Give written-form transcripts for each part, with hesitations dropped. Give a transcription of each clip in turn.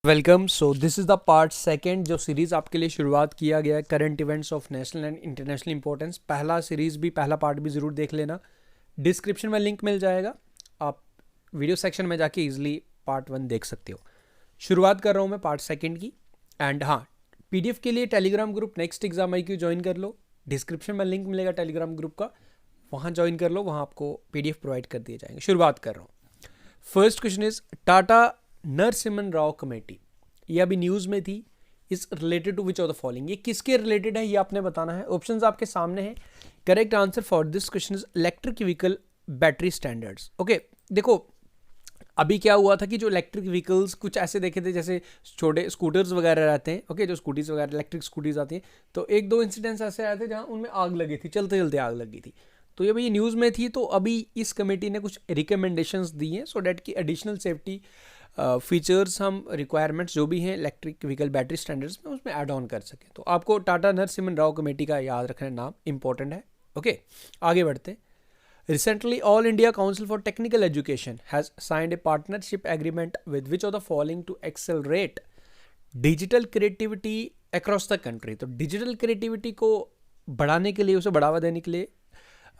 Welcome. So this is the part second जो series आपके लिए शुरुआत किया गया है, current events of national and international importance. पहला पार्ट भी ज़रूर देख लेना, डिस्क्रिप्शन में लिंक मिल जाएगा, आप वीडियो सेक्शन में जाके इजीली पार्ट 1 देख सकते हो। शुरुआत कर रहा हूँ मैं पार्ट सेकेंड की। एंड हाँ, पीडीएफ के लिए Telegram group next exam IQ join कर लो, डिस्क्रिप्शन में लिंक मिलेगा टेलीग्राम ग्रुप का, वहाँ ज्वाइन कर लो, वहाँ आपको पीडीएफ प्रोवाइड कर दिए जाएंगे। शुरुआत कर रहा हूँ। First question is Tata Narasimhan Rao committee, ये अभी न्यूज़ में थी, is related to which of the following, ये किसके रिलेटेड है ये आपने बताना है। ऑप्शंस आपके सामने हैं। Correct answer for this question is electric vehicle battery standards. Okay, देखो अभी क्या हुआ था कि जो इलेक्ट्रिक व्हीकल्स कुछ ऐसे देखे थे, जैसे छोटे स्कूटर्स वगैरह रहते हैं, ओके, जो स्कूटीज वगैरह इलेक्ट्रिक स्कूटीज आती हैं, तो एक दो इंसिडेंट्स ऐसे आए थे जहाँ उनमें आग लगी थी, चलते चलते आग लगी थी। तो ये भाई न्यूज़ में थी, तो अभी इस कमेटी ने कुछ रिकमेंडेशंस दी हैं सो डैट की एडिशनल सेफ्टी फीचर्स हम रिक्वायरमेंट्स जो भी हैं इलेक्ट्रिक व्हीकल बैटरी स्टैंडर्ड्स में उसमें ऐड ऑन कर सकें। तो आपको टाटा नरसिम्हन राव कमेटी का याद रखना, नाम इंपॉर्टेंट है। ओके, आगे बढ़ते हैं। Recently, All India Council for Technical Education has signed a partnership agreement with which of the following to accelerate digital creativity across the country। तो डिजिटल क्रिएटिविटी को बढ़ाने के लिए, उसे बढ़ावा देने के लिए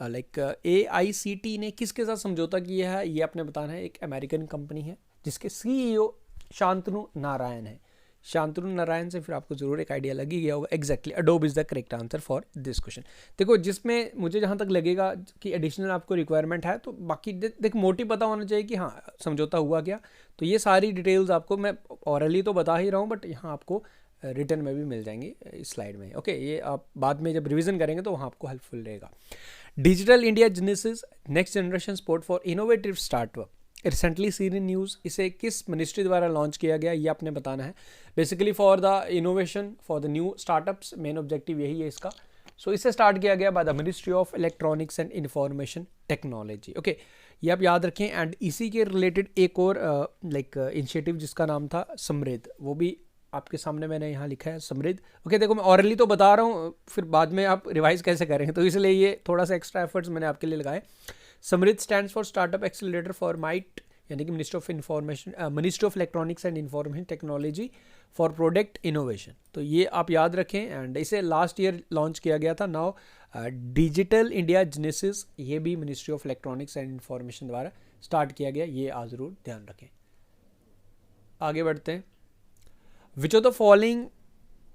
लाइक AICT ने किसके साथ समझौता किया है, ये आपने बताना है। एक अमेरिकन कंपनी है जिसके CEO शांतनु नारायण है। शांतनु नारायण से फिर आपको जरूर एक आइडिया लग ही गया होगा। Exactly, Adobe is the correct answer for this question. देखो, जिसमें मुझे जहाँ तक लगेगा कि एडिशनल आपको रिक्वायरमेंट है, तो बाकी देख मोटिव पता होना चाहिए कि हाँ समझौता हुआ क्या। तो ये सारी डिटेल्स आपको मैं ऑरली तो बता ही रहा हूँ, बट यहाँ आपको रिटर्न में भी मिल जाएंगी इस स्लाइड में। ओके, ये आप बाद में जब रिविजन करेंगे तो वहाँ आपको हेल्पफुल रहेगा। Digital India genesis next generation support for innovative startup, recently seen in news, इसे किस मिनिस्ट्री द्वारा लॉन्च किया गया ये आपने बताना है। Basically for the innovation for the new startups, main objective यही है इसका। सो इसे स्टार्ट किया गया by the ministry of electronics and information technology. Okay, ये आप याद रखें। एंड इसी के रिलेटेड एक और लाइक इनिशिएटिव जिसका नाम था समृद्ध, वो भी आपके सामने मैंने यहाँ लिखा है समृद्ध। ओके, देखो मैं ऑरली तो बता रहा हूँ, फिर बाद में आप रिवाइज कैसे करेंगे, तो इसलिए ये थोड़ा सा एक्स्ट्रा एफर्ट्स मैंने आपके लिए लगाए। समृद्ध stands for startup accelerator for might, यानी कि ministry of electronics and information technology for product innovation. तो ये आप याद रखें। एंड इसे लास्ट ईयर लॉन्च किया गया था। नाउ डिजिटल इंडिया जेनेसिस, ये भी ministry of electronics and information द्वारा स्टार्ट किया गया, ये आप जरूर ध्यान रखें। आगे बढ़ते हैं। विच of the following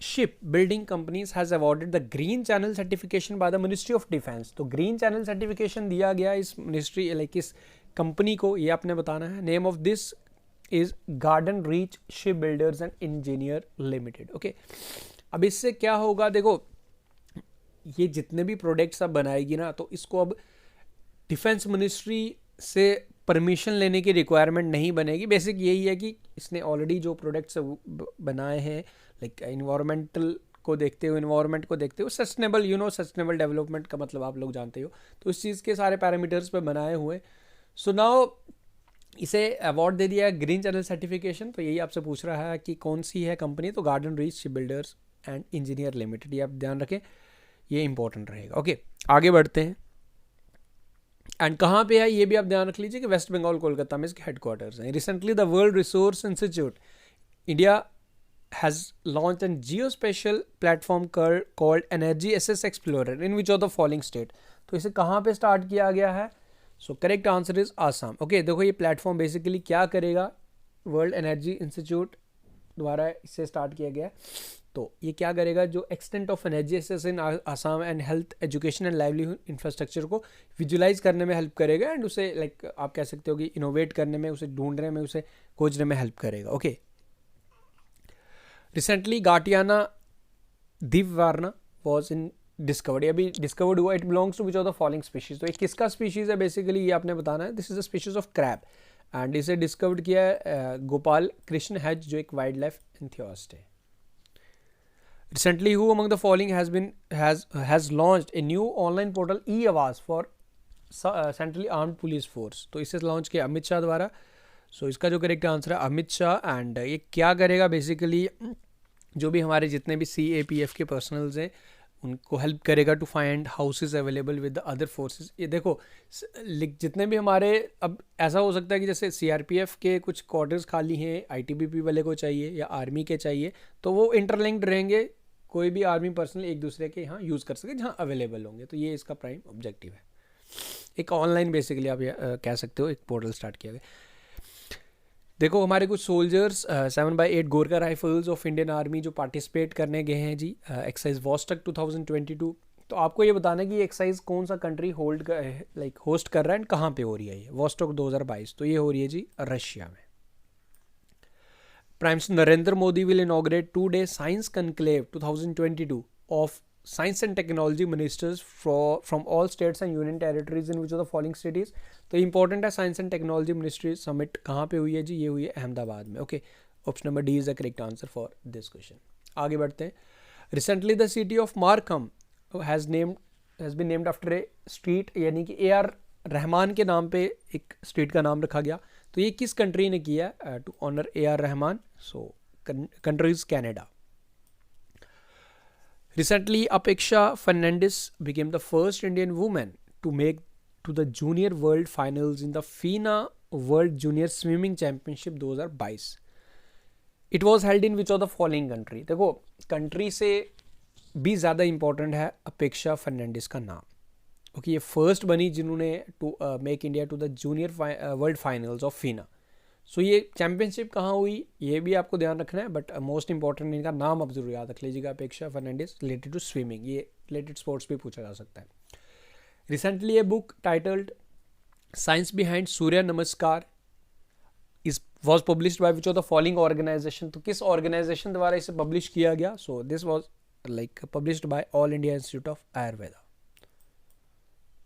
ship building companies has awarded the green channel certification by the ministry of defence. तो ग्रीन चैनल सर्टिफिकेशन दिया गया इस मिनिस्ट्री लाइक इस कंपनी को, ये आपने बताना है। Name of this is garden reach ship builders and engineer limited. Okay, अब इससे क्या होगा, देखो ये जितने भी प्रोडक्ट्स अब बनाएगी ना, तो इसको अब डिफेंस मिनिस्ट्री से परमिशन लेने की रिक्वायरमेंट नहीं बनेगी। बेसिक यही है कि इसने ऑलरेडी जो प्रोडक्ट्स बनाए हैं लाइक इन्वायरमेंटल को देखते हो, इन्वायरमेंट को देखते हो, सस्टेनेबल सस्टेनेबल डेवलपमेंट का मतलब आप लोग जानते हो, तो इस चीज़ के सारे पैरामीटर्स पे बनाए हुए। सो नाउ इसे अवार्ड दे दिया है ग्रीन चैनल सर्टिफिकेशन। तो यही आपसे पूछ रहा है कि कौन सी है कंपनी, तो garden reach ship builders and engineer limited, ये आप ध्यान रखें, ये इंपॉर्टेंट रहेगा। ओके, आगे बढ़ते हैं। एंड कहाँ पे है ये भी आप ध्यान रख लीजिए कि वेस्ट बंगाल कोलकाता में इसके हेडक्वार्टर्स हैं। Recently the world resource institute India has launched a geospatial platform called Energy SS Explorer in which of the following state। तो इसे कहाँ पे स्टार्ट किया गया है? So correct answer is Assam. Okay, देखो ये प्लेटफॉर्म बेसिकली क्या करेगा, वर्ल्ड एनर्जी इंस्टीट्यूट द्वारा इसे स्टार्ट किया गया है। तो ये क्या करेगा, जो extent of energy access in Assam and health education and livelihood infrastructure को विजुलाइज करने में हेल्प करेगा एंड उसे लाइक आप कह सकते हो कि इनोवेट करने में, उसे ढूंढने में, उसे खोजने में हेल्प करेगा। ओके, रिसेंटली गाटियाना दिव्वार्ना वॉज इन डिस्कवर्ड, अभी डिस्कवर्ड हुआ। It belongs to which of the following species. तो ये किसका स्पीशीज है बेसिकली, ये आपने बताना है। This is the species of crab and इसे डिस्कवर्ड किया है गोपाल कृष्ण हैज, जो एक वाइल्ड लाइफ एंथियोस्ट है। Recently who among the following has launched a new online portal e Awaaz for centrally armed police force. तो इसे लॉन्च किया अमित शाह द्वारा। सो इसका जो करेक्ट आंसर है अमित शाह। एंड ये क्या करेगा बेसिकली, जो भी हमारे जितने भी CAPF के पर्सनल्स हैं उनको हेल्प करेगा to find houses available with the other forces. ये देखो जितने भी हमारे, अब ऐसा हो सकता है कि जैसे सीआरपीएफ के कुछ क्वार्टर्स खाली हैं, आईटीबीपी वाले को चाहिए या आर्मी के चाहिए, तो वो इंटरलिंक्ड रहेंगे, कोई भी आर्मी पर्सनल एक दूसरे के यहाँ यूज़ कर सके जहाँ अवेलेबल होंगे। तो ये इसका प्राइम ऑब्जेक्टिव है। एक ऑनलाइन बेसिकली आप कह सकते हो एक पोर्टल स्टार्ट किया गया। देखो हमारे कुछ soldiers 7x8 Gorkha rifles of Indian army जो पार्टिसिपेट करने गए हैं जी एक्सरसाइज वॉस्टक 2022। तो आपको ये बताना है कि ये एक्सरसाइज कौन सा कंट्री होस्ट कर रहा है एंड कहाँ पे हो रही है। ये वॉस्टक 2022, तो ये हो रही है जी रशिया में। Prime minister Narendra Modi will inaugurate 2-day science conclave 2022 of science and technology ministers from all states and union territories in which of the following cities. तो इंपॉर्टेंट है, science and technology ministry summit कहाँ पे हुई है जी? ये हुई है अहमदाबाद में। Okay, option number D is the correct answer for this question. आगे बढ़ते हैं। Recently the city of Markham has been named after a street, यानी कि AR रहमान के नाम पे एक स्ट्रीट का नाम रखा गया। तो ये किस कंट्री ने किया to honour AR Rahman? So country is Canada. Recently, Apeksha Fernandez became the first Indian woman to make to the Junior World Finals in the FINA World Junior Swimming Championship 2022. It was held in which of the following country? देखो country से भी ज़्यादा important है अपेक्षा फर्नांडिस का नाम, क्योंकि ये फर्स्ट बनी जिन्होंने to make India to the junior world finals of FINA। So ये चैम्पियनशिप कहाँ हुई ये भी आपको ध्यान रखना है, बट मोस्ट इंपॉर्टेंट इनका नाम आप जरूर याद रख लीजिएगा, Apeksha Fernandes, related to swimming. ये रिलेटेड स्पोर्ट्स भी पूछा जा सकता है। Recently a book titled science behind Surya Namaskar was published by which of the following organisation. तो किस ऑर्गेनाइजेशन द्वारा इसे पब्लिश किया गया? So this was published by All India Institute of Ayurveda.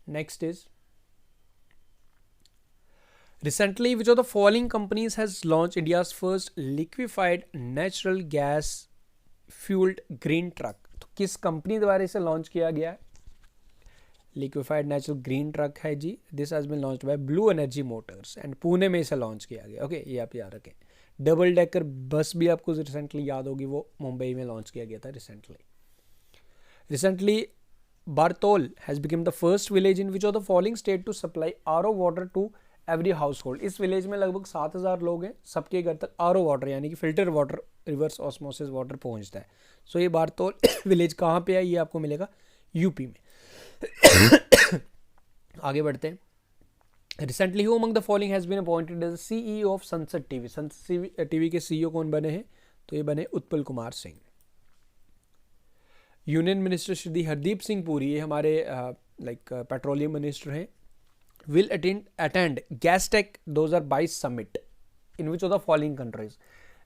Next is recently which of the following companies has launched India's first liquefied natural gas fueled green truck? तो किस company द्वारा इसे लॉन्च किया गया है? लिक्विफाइड नेचुरल ग्रीन ट्रक है जी। This has been launched by Blue Energy Motors and Pune में इसे लॉन्च किया गया। ओके, ये आप याद रखें। डबल डेकर बस भी आपको रिसेंटली याद होगी, वो मुंबई में लॉन्च किया गया था recently Bartol has become the first village in which of the following state to supply RO water to every household. इस विलेज में लगभग 7000 लोग हैं, सबके घर तक RO वाटर यानी कि filter water, reverse osmosis water पहुंचता है। सो ये बारतोल विलेज कहाँ पे है? ये आपको मिलेगा यूपी में। आगे बढ़ते हैं। Recently who among the following has been appointed as CEO of Sunset TV. Sunset TV के CEO कौन बने हैं? तो ये बने उत्पल कुमार सिंह। यूनियन मिनिस्टर श्री हरदीप सिंह पुरी, ये हमारे पेट्रोलियम मिनिस्टर हैं, will attend GasTech 2022 summit in which of the following countries?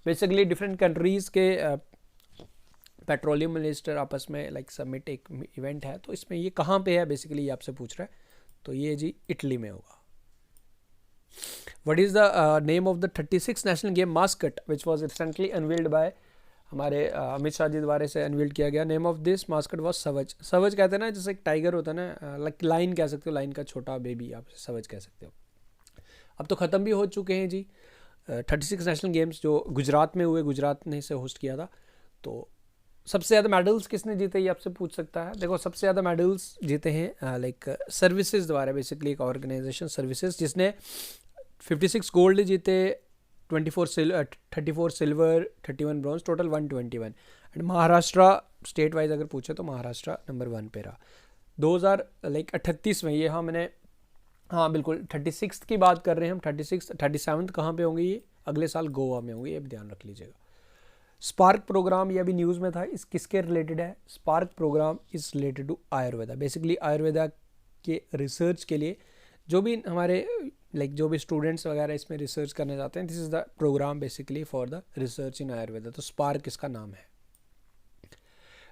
Basically different countries के पेट्रोलियम मिनिस्टर आपस में समिट एक इवेंट है, तो इसमें ये कहाँ पे है बेसिकली ये आपसे पूछ रहा है। तो ये जी इटली में होगा। What is the name of the 36th national game mascot which was recently unveiled by हमारे अमित शाह जी द्वारा से अनवील्ड किया गया? Name of this mascot was Savaj. Savaj कहते हैं ना, जैसे एक टाइगर होता है ना, लाइन कह सकते हो, लाइन का छोटा बेबी, आप सवज कह सकते हो। अब तो ख़त्म भी हो चुके हैं जी 36 नेशनल गेम्स जो गुजरात में हुए, गुजरात ने इसे होस्ट किया था। तो सबसे ज़्यादा मेडल्स किसने जीते ये आपसे पूछ सकता है। देखो सबसे ज़्यादा मेडल्स जीते हैं सर्विसेज द्वारा, बेसिकली एक ऑर्गेनाइजेशन सर्विसेज, जिसने 56 गोल्ड जीते, 34 silver, 31 bronze, total 121। And Maharashtra state wise अगर पूछे तो महाराष्ट्र नंबर 1 पे रहा 2038 में। ये हाँ बिल्कुल 36 की बात कर रहे हैं हम। 37 कहाँ पे होंगे? ये अगले साल गोवा में होंगे, ये भी ध्यान रख लीजिएगा। स्पार्क प्रोग्राम, ये अभी न्यूज़ में था, इस किसके रिलेटेड है? Spark programme is related to Ayurveda. Basically Ayurveda के रिसर्च के लिए जो भी हमारे जो भी स्टूडेंट्स वगैरह इसमें रिसर्च करने जाते हैं, this is the programme basically for the research in Ayurveda. तो स्पार्क इसका नाम है।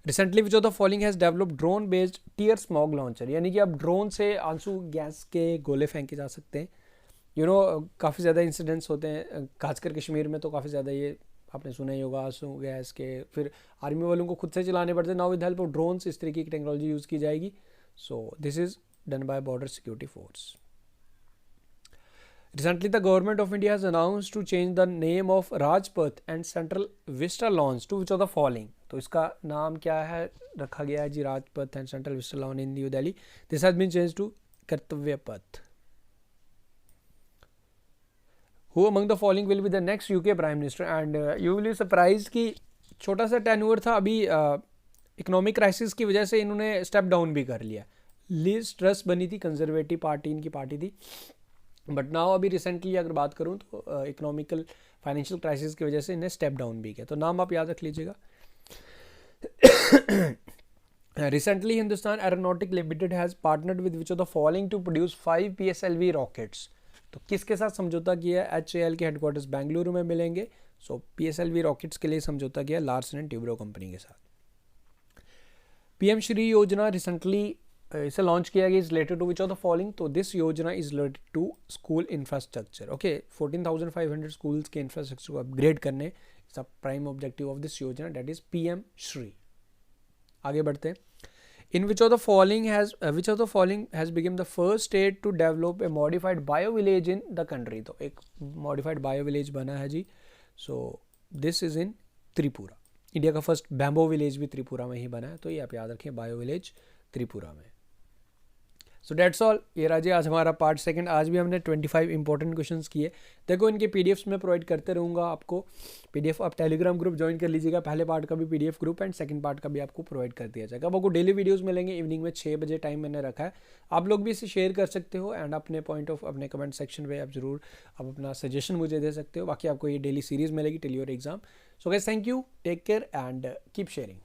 Recently which of the following has developed drone based tear smog launcher, यानी कि अब ड्रोन से आंसू गैस के गोले फेंके जा सकते हैं। काफ़ी ज़्यादा इंसिडेंट्स होते हैं, खासकर कश्मीर में तो काफ़ी ज़्यादा ये आपने सुना ही होगा, आंसू गैस के। फिर आर्मी वालों को खुद से चलाने पड़ते हैं। Now with help of drones इस तरीके की टेक्नोलॉजी यूज़ की जाएगी। So this is done by border security force. Recently, the government of India has announced to change the name of Rajpath and Central Vista Lawns to which of the following? तो इसका नाम क्या है रखा गया है जी, Rajpath and Central Vista lawn in New Delhi. This has been change to Kartavya Path. Who among the following will be the next UK Prime Minister? And you will be surprised कि छोटा सा टेन्योर था, अभी इकोनॉमिक क्राइसिस की वजह से इन्होंने स्टेप डाउन भी कर लिया. लिज ट्रस बनी थी, कंजर्वेटिव पार्टी इनकी पार्टी थी, बट नाउ अभी रिसेंटली अगर बात करूं तो इकोनॉमिकल फाइनेंशियल क्राइसिस की वजह से इन्हें स्टेप डाउन भी किया. तो नाम आप याद रख लीजिएगा. Recently Hindustan Aeronautic Limited has partnered with which of the following to produce 5 PSLV rockets. तो किसके साथ समझौता किया है? HAL के हेडक्वार्टर्स बेंगलुरु में मिलेंगे. सो PSLV रॉकेट्स के लिए समझौता किया लार्सन एंड ट्यूब्रो कंपनी के साथ. PM श्री योजना रिसेंटली इसे लॉन्च किया गया. Is related to which of the following? तो this yojana is related to school infrastructure. Okay, 14,500 schools के इंफ्रास्ट्रक्चर को अपग्रेड करने is the prime objective of this yojana, that is PM Shri. आगे बढ़ते हैं. In which of the following has become the first state to develop a modified bio village in the country? तो एक modified bio village बना है जी. So this is in Tripura. India का first bamboo village भी त्रिपुरा में ही बना है. तो ये आप याद रखें, बायो विलेज त्रिपुरा में. So that's all. ये राजे आज हमारा पार्ट सेकंड. आज भी हमने 25 इंपॉर्टेंट क्वेश्चंस किए. देखो इनके PDFs में प्रोवाइड करते रहूँगा आपको. PDF आप टेलीग्राम ग्रुप ज्वाइन कर लीजिएगा. पहले पार्ट का भी PDF group and second part का भी आपको प्रोवाइड कर दिया जाएगा. अब आपको डेली वीडियोस मिलेंगे इवनिंग में 6 बजे टाइम मैंने रखा है. आप लोग भी इसे शेयर कर सकते हो एंड अपने अपने कमेंट सेक्शन में आप जरूर अपना सजेशन मुझे दे सकते हो. बाकी आपको ये डेली सीरीज मिलेगी till your exam. So guys, thank you, take care and keep sharing.